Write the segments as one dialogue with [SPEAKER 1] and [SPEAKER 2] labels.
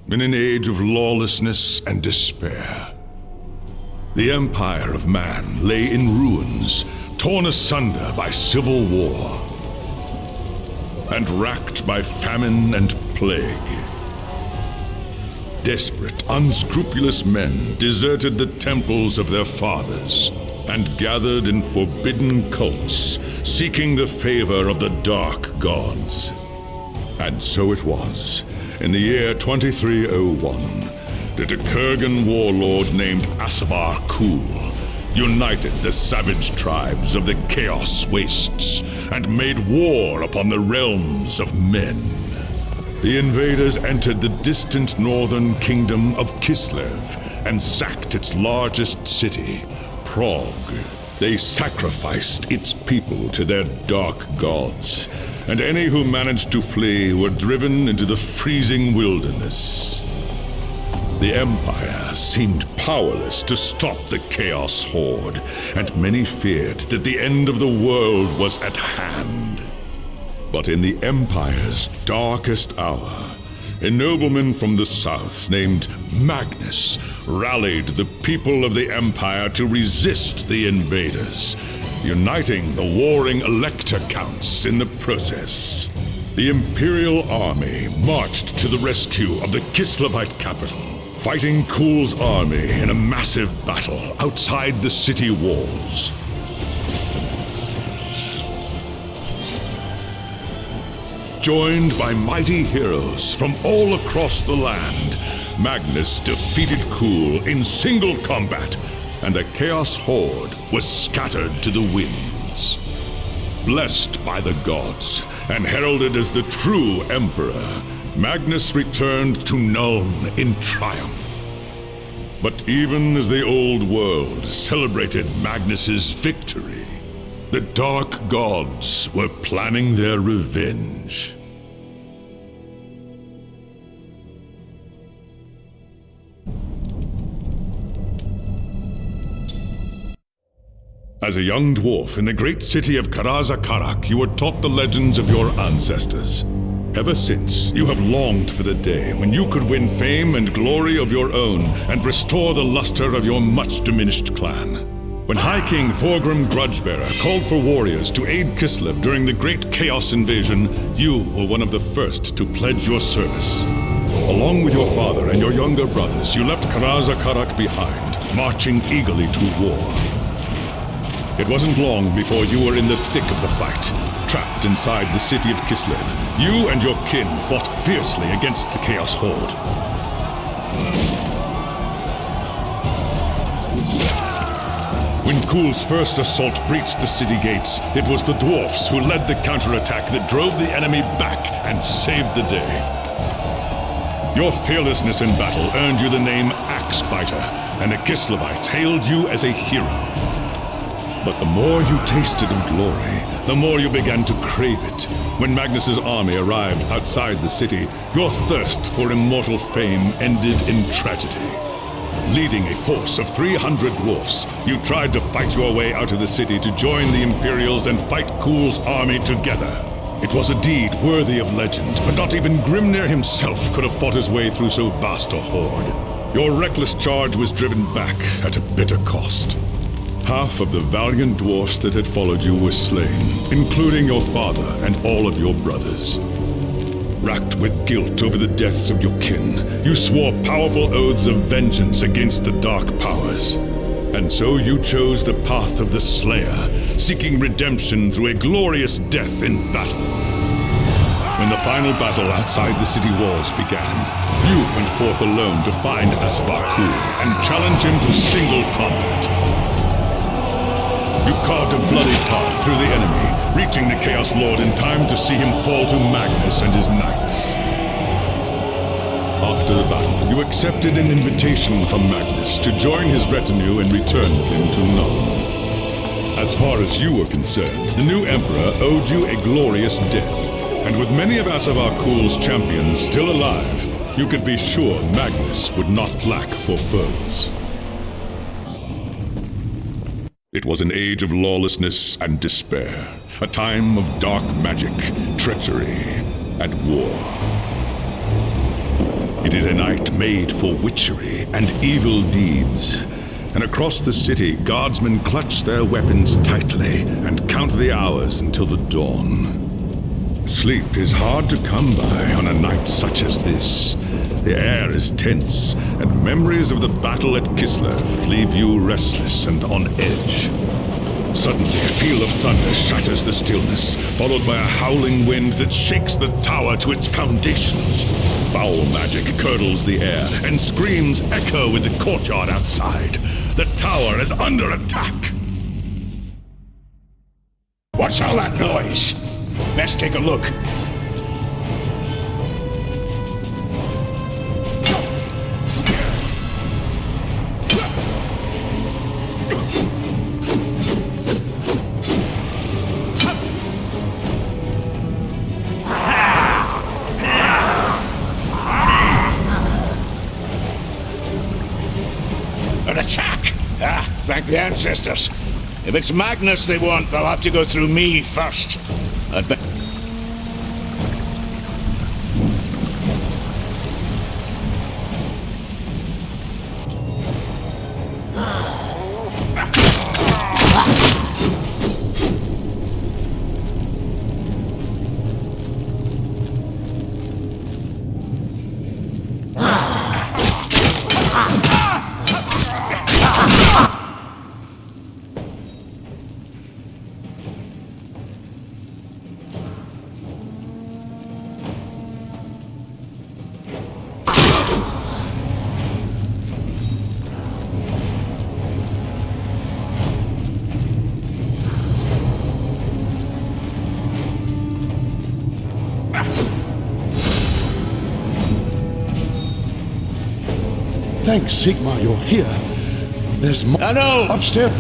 [SPEAKER 1] in an age of lawlessness and despair. The empire of man lay in ruins, torn asunder by civil war, and racked by famine and plague. Desperate, unscrupulous men deserted the temples of their fathers and gathered in forbidden cults, seeking the favor of the dark gods. And so it was, in the year 2301, that a Kurgan warlord named Asavar Kul united the savage tribes of the Chaos Wastes and made war upon the realms of men. The invaders entered the distant northern kingdom of Kislev and sacked its largest city, Prague. They sacrificed its people to their dark gods, and any who managed to flee were driven into the freezing wilderness. The Empire seemed powerless to stop the Chaos Horde, and many feared that the end of the world was at hand. But in the Empire's darkest hour, a nobleman from the south named Magnus rallied the people of the Empire to resist the invaders, uniting the warring Elector Counts in the process. The Imperial Army marched to the rescue of the Kislevite capital, fighting Kul's army in a massive battle outside the city walls. Joined by mighty heroes from all across the land, Magnus defeated Kul in single combat, and the Chaos Horde was scattered to the winds. Blessed by the gods and heralded as the true Emperor, Magnus returned to Nuln in triumph. But even as the old world celebrated Magnus's victory, the dark gods were planning their revenge. As a young dwarf in the great city of Karazakarak, you were taught the legends of your ancestors. Ever since, you have longed for the day when you could win fame and glory of your own and restore the luster of your much-diminished clan. When High King Thorgrim Grudgebearer called for warriors to aid Kislev during the Great Chaos Invasion, you were one of the first to pledge your service. Along with your father and your younger brothers, you left Karazakarak behind, marching eagerly to war. It wasn't long before you were in the thick of the fight, trapped inside the city of Kislev. You and your kin fought fiercely against the Chaos Horde. When Kul's first assault breached the city gates, it was the dwarfs who led the counterattack that drove the enemy back and saved the day. Your fearlessness in battle earned you the name Axebiter, and the Kislevites hailed you as a hero. But the more you tasted of glory, the more you began to crave it. When Magnus's army arrived outside the city, your thirst for immortal fame ended in tragedy. Leading a force of 300 dwarfs, you tried to fight your way out of the city to join the Imperials and fight Kul's army together. It was a deed worthy of legend, but not even Grimnir himself could have fought his way through so vast a horde. Your reckless charge was driven back at a bitter cost. Half of the valiant dwarfs that had followed you were slain, including your father and all of your brothers. Racked with guilt over the deaths of your kin, you swore powerful oaths of vengeance against the dark powers. And so you chose the path of the Slayer, seeking redemption through a glorious death in battle. When the final battle outside the city walls began, you went forth alone to find Asavar Kul and challenge him to single combat. You carved a bloody path through the enemy, reaching the Chaos Lord in time to see him fall to Magnus and his knights. After the battle, you accepted an invitation from Magnus to join his retinue and return with him to Nuln. As far as you were concerned, the new Emperor owed you a glorious death, and with many of Asavar Kul's champions still alive, you could be sure Magnus would not lack for foes. It was an age of lawlessness and despair, a time of dark magic, treachery, and war. It is a night made for witchery and evil deeds. And across the city, guardsmen clutch their weapons tightly and count the hours until the dawn. Sleep is hard to come by on a night such as this. The air is tense, and memories of the battle at Kislev leave you restless and on edge. Suddenly, a peal of thunder shatters the stillness, followed by a howling wind that shakes the tower to its foundations. Foul magic curdles the air, and screams echo in the courtyard outside. The tower is under attack.
[SPEAKER 2] What's all that noise? Let's take a look. An attack! Thank the ancestors. If it's Magnus they want, they'll have to go through me first. I'd bet.
[SPEAKER 3] Thanks, Sigmar, you're here. There's more.
[SPEAKER 2] I know!
[SPEAKER 3] Upstairs.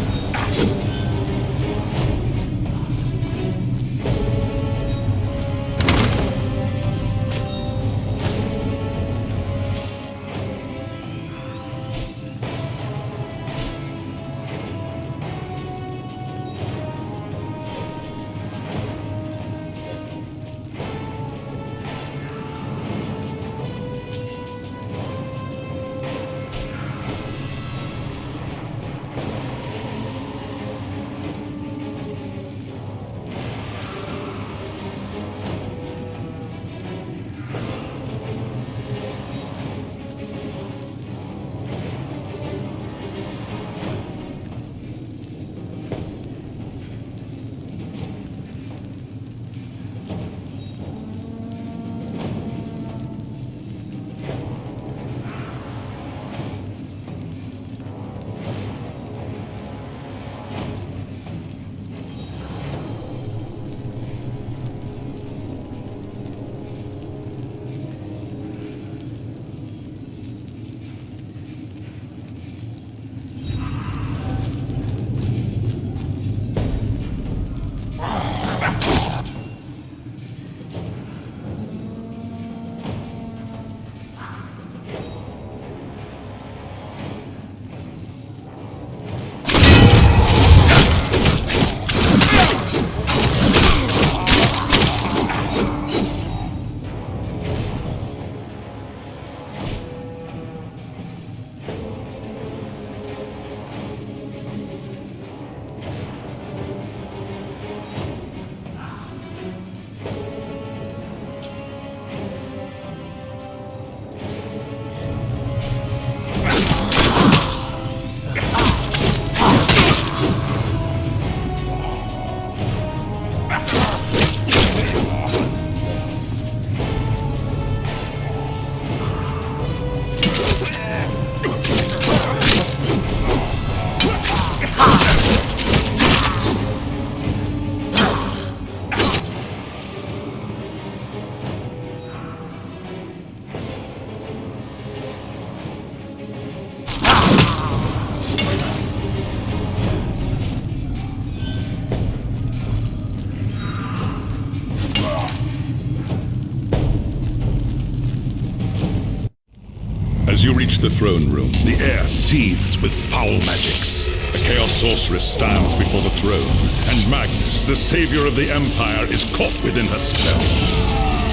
[SPEAKER 1] As you reach the throne room, the air seethes with foul magics. A Chaos Sorceress stands before the throne, and Magnus, the savior of the Empire, is caught within her spell.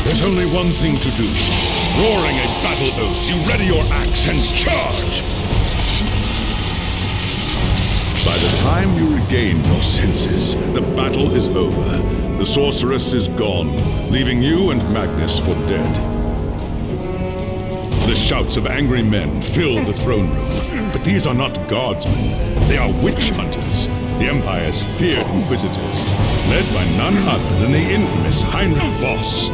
[SPEAKER 1] There's only one thing to do. Roaring a battle oath, you ready your axe and charge! By the time you regain your senses, the battle is over. The sorceress is gone, leaving you and Magnus for dead. The shouts of angry men fill the throne room, but these are not guardsmen. They are witch hunters, the Empire's feared inquisitors, led by none other than the infamous Heinrich Voss.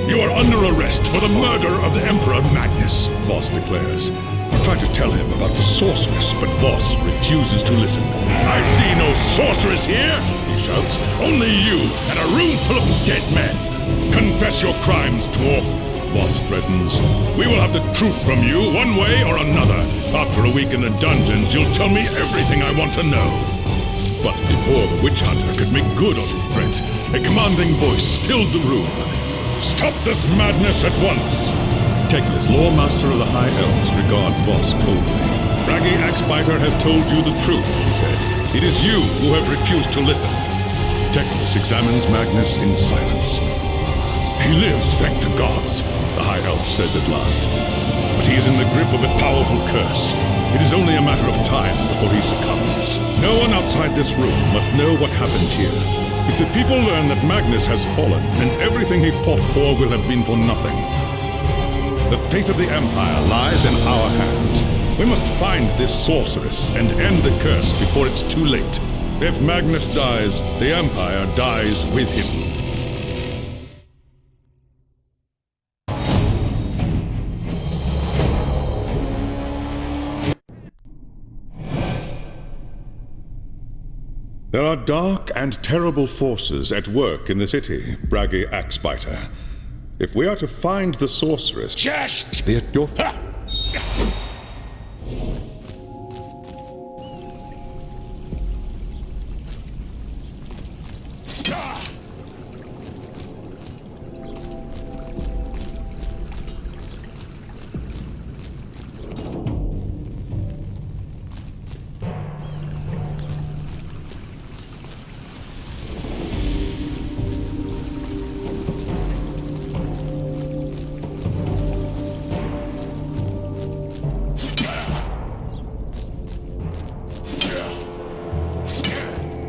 [SPEAKER 1] You are under arrest for the murder of the Emperor Magnus, Voss declares. You try to tell him about the sorceress, but Voss refuses to listen. I see no sorceress here, he shouts. Only you and a room full of dead men. Confess your crimes, dwarf, Voss threatens. We will have the truth from you one way or another. After a week in the dungeons, you'll tell me everything I want to know. But before the witch hunter could make good on his threat, a commanding voice filled the room. Stop this madness at once! Teclis, Lore Master of the High Elves, regards Voss coldly. Braggy Axebiter has told you the truth, he said. It is you who have refused to listen. Teclis examines Magnus in silence. He lives, thank the gods, the High Elf says at last. But he is in the grip of a powerful curse. It is only a matter of time before he succumbs. No one outside this room must know what happened here. If the people learn that Magnus has fallen, then everything he fought for will have been for nothing. The fate of the Empire lies in our hands. We must find this sorceress and end the curse before it's too late. If Magnus dies, the Empire dies with him. There are dark and terrible forces at work in the city, Braggy Axebiter. If we are to find the sorceress...
[SPEAKER 2] Just!
[SPEAKER 1] At your...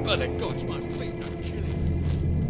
[SPEAKER 4] By the gods, my feet are killing me.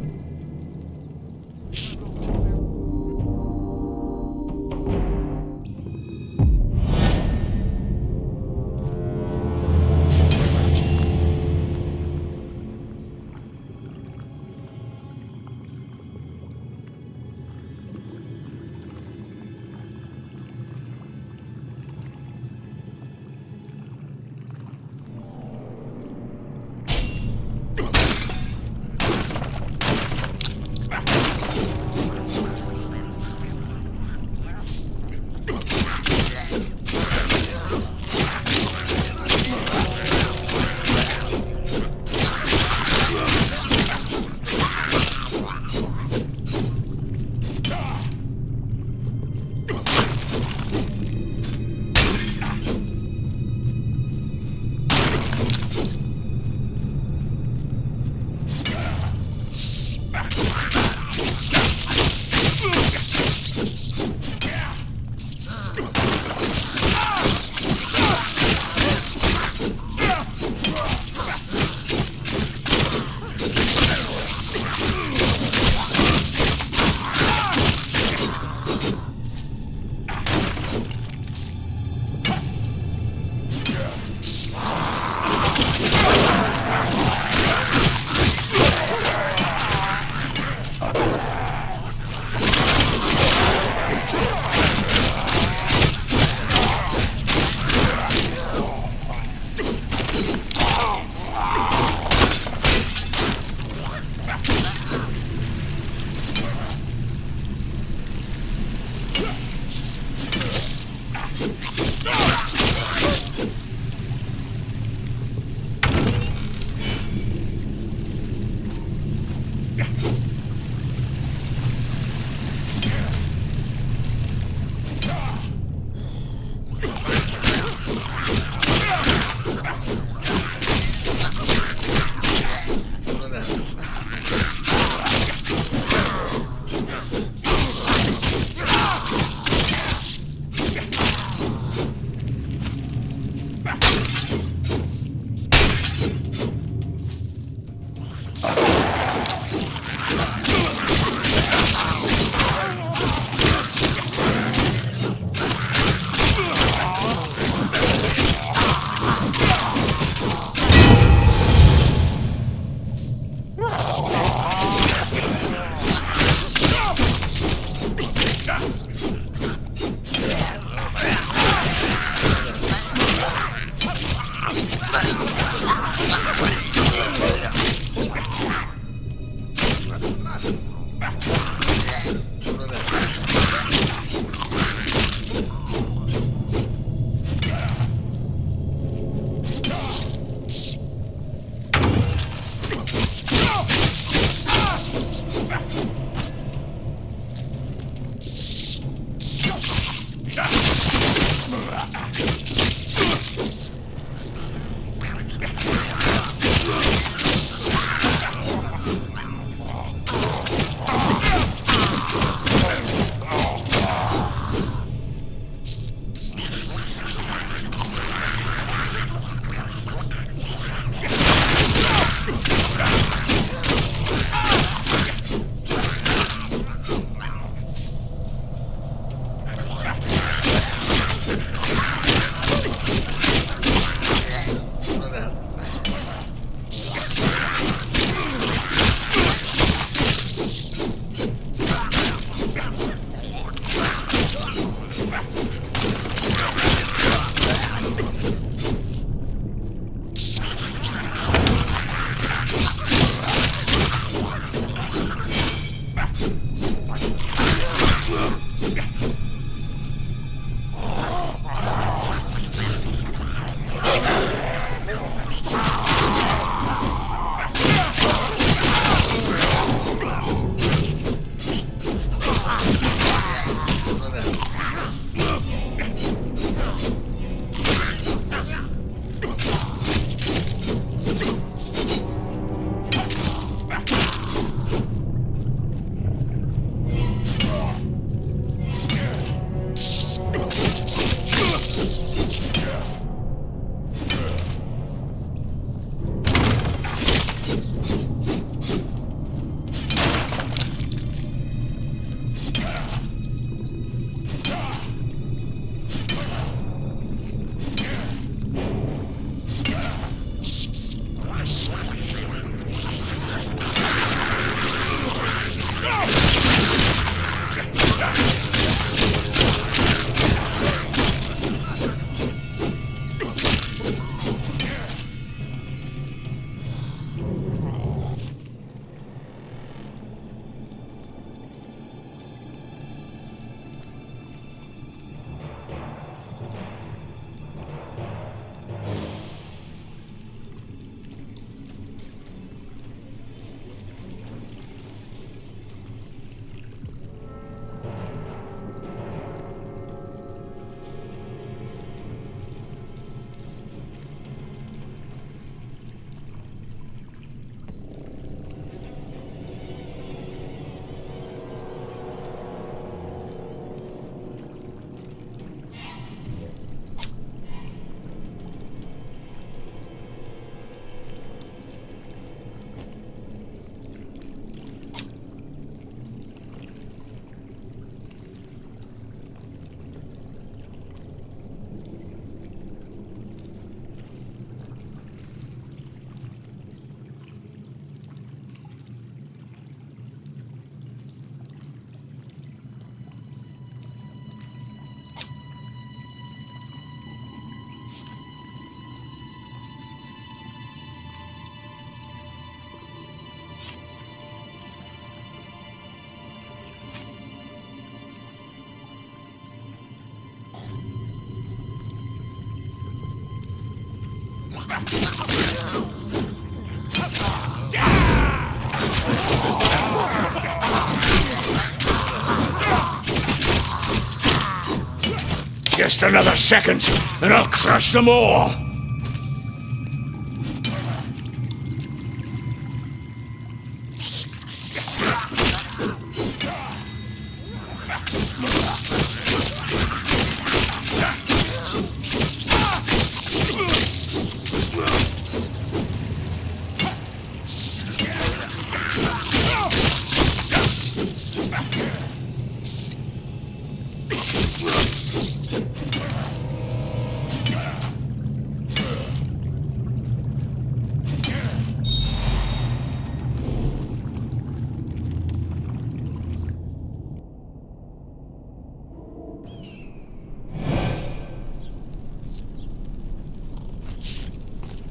[SPEAKER 2] Just another second, and I'll crush them all!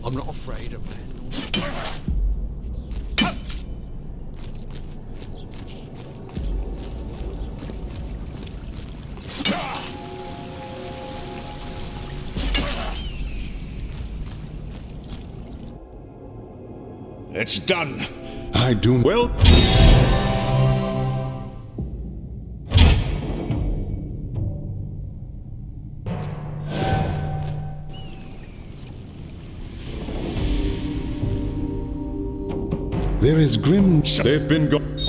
[SPEAKER 4] I'm not afraid of man.
[SPEAKER 2] It's done.
[SPEAKER 3] I do.
[SPEAKER 1] Well,
[SPEAKER 3] There is grim.
[SPEAKER 1] they've been gone.